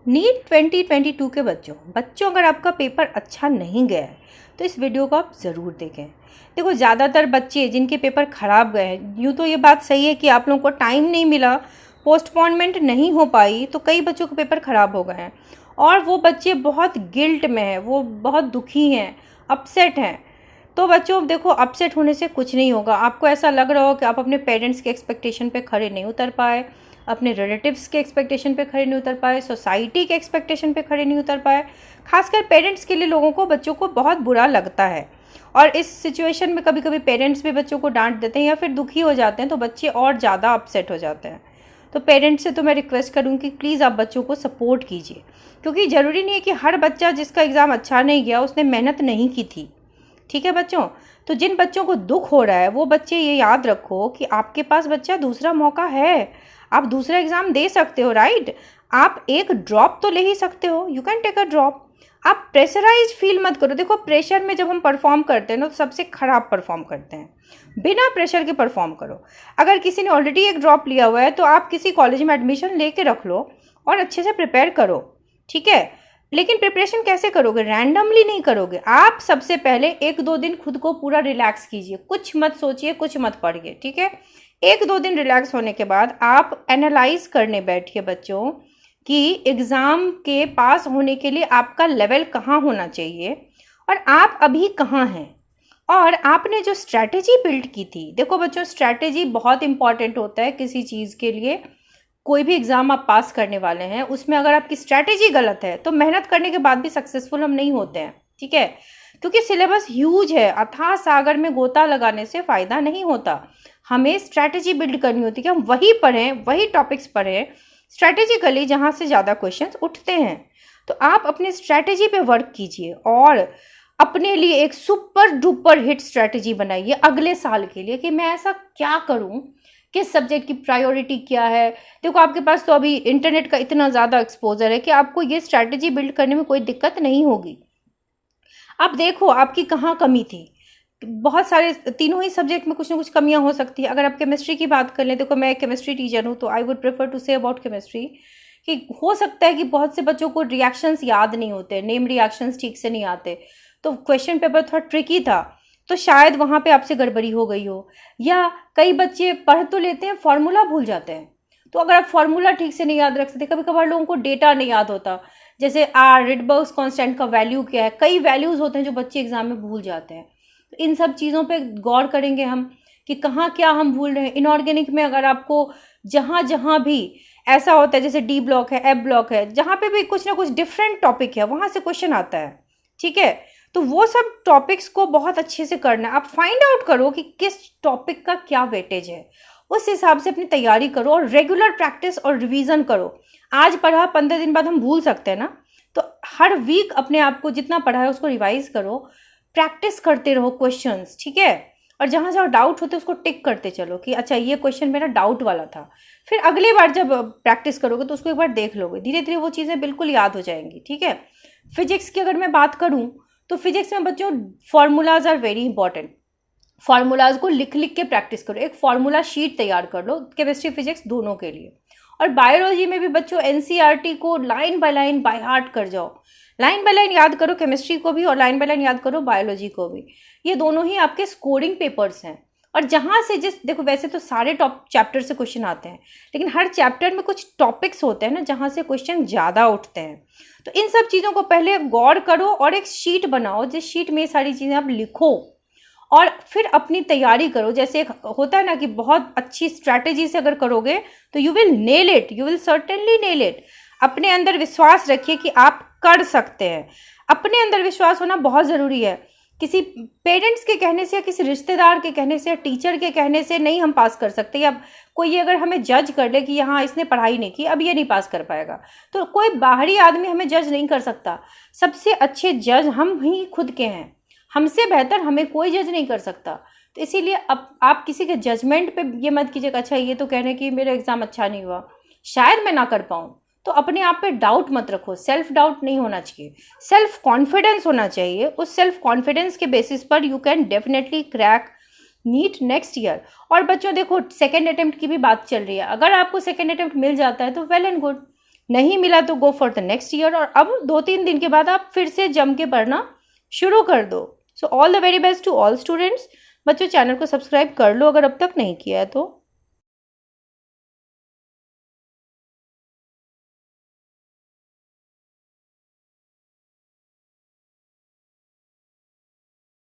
NEET 2022 के बच्चों अगर आपका पेपर अच्छा नहीं गया है तो इस वीडियो को आप ज़रूर देखें। देखो, ज़्यादातर बच्चे जिनके पेपर ख़राब गए हैं, यूँ तो ये बात सही है कि आप लोगों को टाइम नहीं मिला, पोस्टपोनमेंट नहीं हो पाई, तो कई बच्चों के पेपर ख़राब हो गए हैं और वो बच्चे बहुत गिल्ट में हैं, वो बहुत दुखी हैं, अपसेट हैं। तो बच्चों देखो, अपसेट होने से कुछ नहीं होगा। आपको ऐसा लग रहा हो कि आप अपने पेरेंट्स के एक्सपेक्टेशन पे खड़े नहीं उतर पाए, अपने रिलेटिव्स के एक्सपेक्टेशन पे खड़े नहीं उतर पाए, सोसाइटी के एक्सपेक्टेशन पे खड़े नहीं उतर पाए। खासकर पेरेंट्स के लिए लोगों को, बच्चों को बहुत बुरा लगता है और इस सिचुएशन में कभी कभी पेरेंट्स भी बच्चों को डांट देते हैं या फिर दुखी हो जाते हैं, तो बच्चे और ज़्यादा अपसेट हो जाते हैं। तो पेरेंट्स से तो मैं रिक्वेस्ट करूँगी कि प्लीज़ आप बच्चों को सपोर्ट कीजिए, क्योंकि ज़रूरी नहीं है कि हर बच्चा जिसका एग्ज़ाम अच्छा नहीं गया उसने मेहनत नहीं की थी। ठीक है बच्चों, तो जिन बच्चों को दुख हो रहा है वो बच्चे ये याद रखो कि आपके पास बच्चा दूसरा मौका है, आप दूसरा एग्ज़ाम दे सकते हो, राइट। आप एक ड्रॉप तो ले ही सकते हो, you can take a drop. आप प्रेशराइज फील मत करो। देखो, प्रेशर में जब हम परफॉर्म करते हैं ना तो सबसे ख़राब परफॉर्म करते हैं। बिना प्रेशर के परफॉर्म करो। अगर किसी ने ऑलरेडी एक ड्रॉप लिया हुआ है तो आप किसी कॉलेज में एडमिशन लेके रख लो और अच्छे से प्रिपेयर करो, ठीक है। लेकिन प्रिपरेशन कैसे करोगे? रैंडमली नहीं करोगे। आप सबसे पहले 1-2 दिन खुद को पूरा रिलैक्स कीजिए, कुछ मत सोचिए, कुछ मत पढ़िए, ठीक है। 1-2 दिन रिलैक्स होने के बाद आप एनालाइज करने बैठिए बच्चों कि एग्ज़ाम के पास होने के लिए आपका लेवल कहाँ होना चाहिए और आप अभी कहाँ हैं, और आपने जो स्ट्रैटेजी बिल्ड की थी। देखो बच्चों, स्ट्रैटेजी बहुत इंपॉर्टेंट होता है किसी चीज़ के लिए। कोई भी एग्ज़ाम आप पास करने वाले हैं, उसमें अगर आपकी स्ट्रैटेजी गलत है तो मेहनत करने के बाद भी सक्सेसफुल हम नहीं होते हैं, ठीक है। क्योंकि सिलेबस ह्यूज है, अथाह सागर में गोता लगाने से फ़ायदा नहीं होता। हमें स्ट्रैटेजी बिल्ड करनी होती है कि हम वही पढ़ें, वही टॉपिक्स पढ़ें स्ट्रैटेजिकली जहाँ से ज़्यादा क्वेश्चंस उठते हैं। तो आप अपनी स्ट्रैटेजी पे वर्क कीजिए और अपने लिए एक सुपर डुपर हिट स्ट्रैटेजी बनाइए अगले साल के लिए कि मैं ऐसा क्या करूं, किस सब्जेक्ट की प्रायोरिटी क्या है। देखो, आपके पास तो अभी इंटरनेट का इतना ज़्यादा एक्सपोजर है कि आपको ये स्ट्रैटेजी बिल्ड करने में कोई दिक्कत नहीं होगी। आप देखो आपकी कहाँ कमी थी। बहुत सारे तीनों ही सब्जेक्ट में कुछ ना कुछ कमियां हो सकती है। अगर आप केमिस्ट्री की बात कर लें, देखो मैं केमिस्ट्री टीचर हूँ तो I would prefer to say about chemistry कि हो सकता है कि बहुत से बच्चों को रिएक्शंस याद नहीं होते, नेम रिएक्शंस ठीक से नहीं आते, तो क्वेश्चन पेपर थोड़ा ट्रिकी था, तो शायद वहाँ पे आपसे गड़बड़ी हो गई हो। या कई बच्चे पढ़ तो लेते हैं, फॉर्मूला भूल जाते हैं। तो अगर आप फॉर्मूला ठीक से नहीं याद रख सकते, कभी कभार लोगों को डेटा नहीं याद होता, जैसे रिडबर्ग्स कांस्टेंट का वैल्यू क्या है, कई वैल्यूज़ होते हैं जो बच्चे एग्जाम में भूल जाते हैं। तो इन सब चीज़ों पे गौर करेंगे हम कि कहाँ क्या हम भूल रहे हैं। इनऑर्गेनिक में अगर आपको जहाँ जहाँ भी ऐसा होता है, जैसे डी ब्लॉक है, एफ ब्लॉक है, जहाँ पे भी कुछ ना कुछ डिफरेंट टॉपिक है वहाँ से क्वेश्चन आता है, ठीक है। तो वो सब टॉपिक्स को बहुत अच्छे से करना है। आप फाइंड आउट करो कि किस टॉपिक का क्या वेटेज है, उस हिसाब से अपनी तैयारी करो और रेगुलर प्रैक्टिस और रिवीजन करो। आज पढ़ा 15 दिन बाद हम भूल सकते हैं ना, तो हर वीक अपने आप को जितना पढ़ा है उसको रिवाइज करो, प्रैक्टिस करते रहो क्वेश्चंस, ठीक है। और जहाँ जहाँ डाउट होते उसको टिक करते चलो कि अच्छा ये क्वेश्चन मेरा डाउट वाला था। फिर अगली बार जब प्रैक्टिस करोगे तो उसको एक बार देख लोगे, धीरे धीरे वो चीज़ें बिल्कुल याद हो जाएंगी, ठीक है। फिजिक्स की अगर मैं बात करूँ तो फिजिक्स में बच्चों formulas are very important. Formulas को लिख लिख के प्रैक्टिस करो, एक फार्मूला शीट तैयार कर लो केमिस्ट्री फिजिक्स दोनों के लिए। और बायोलॉजी में भी बच्चों एनसीईआरटी को line by line by heart कर जाओ, लाइन बाय लाइन याद करो केमिस्ट्री को भी और लाइन बाय लाइन याद करो बायोलॉजी को भी। ये दोनों ही आपके स्कोरिंग पेपर्स हैं। और जहाँ से देखो, वैसे तो सारे टॉप चैप्टर से क्वेश्चन आते हैं, लेकिन हर चैप्टर में कुछ टॉपिक्स होते हैं ना जहाँ से क्वेश्चन ज़्यादा उठते हैं। तो इन सब चीज़ों को पहले गौर करो और एक शीट बनाओ, जिस शीट में ये सारी चीज़ें आप लिखो और फिर अपनी तैयारी करो। जैसे एक होता है ना कि बहुत अच्छी स्ट्रैटेजी से अगर करोगे तो you will nail it, you will certainly nail it. अपने अंदर विश्वास रखिए कि आप कर सकते हैं। अपने अंदर विश्वास होना बहुत ज़रूरी है। किसी पेरेंट्स के कहने से या किसी रिश्तेदार के कहने से या टीचर के कहने से नहीं हम पास कर सकते, या कोई अगर हमें जज कर ले कि हाँ इसने पढ़ाई नहीं की अब ये नहीं पास कर पाएगा, तो कोई बाहरी आदमी हमें जज नहीं कर सकता। सबसे अच्छे जज हम ही खुद के हैं, हमसे बेहतर हमें कोई जज नहीं कर सकता। तो इसीलिए अब आप किसी के जजमेंट पे ये मत कीजिएगा अच्छा ये तो कह रहे हैं कि मेरा एग्ज़ाम अच्छा नहीं हुआ, शायद मैं ना कर पाऊँ, तो अपने आप पे डाउट मत रखो। सेल्फ डाउट नहीं होना चाहिए, सेल्फ कॉन्फिडेंस होना चाहिए। उस सेल्फ कॉन्फिडेंस के बेसिस पर you can definitely crack NEET next year. और बच्चों देखो, सेकेंड अटेम्प्ट की भी बात चल रही है, अगर आपको सेकेंड अटेम्प्ट मिल जाता है तो वेल एंड गुड, नहीं मिला तो go for the next year, और अब 2-3 दिन के बाद आप फिर से जम के पढ़ना शुरू कर दो। So all the very best to all students. बच्चों चैनल को सब्सक्राइब कर लो अगर अब तक नहीं किया है तो।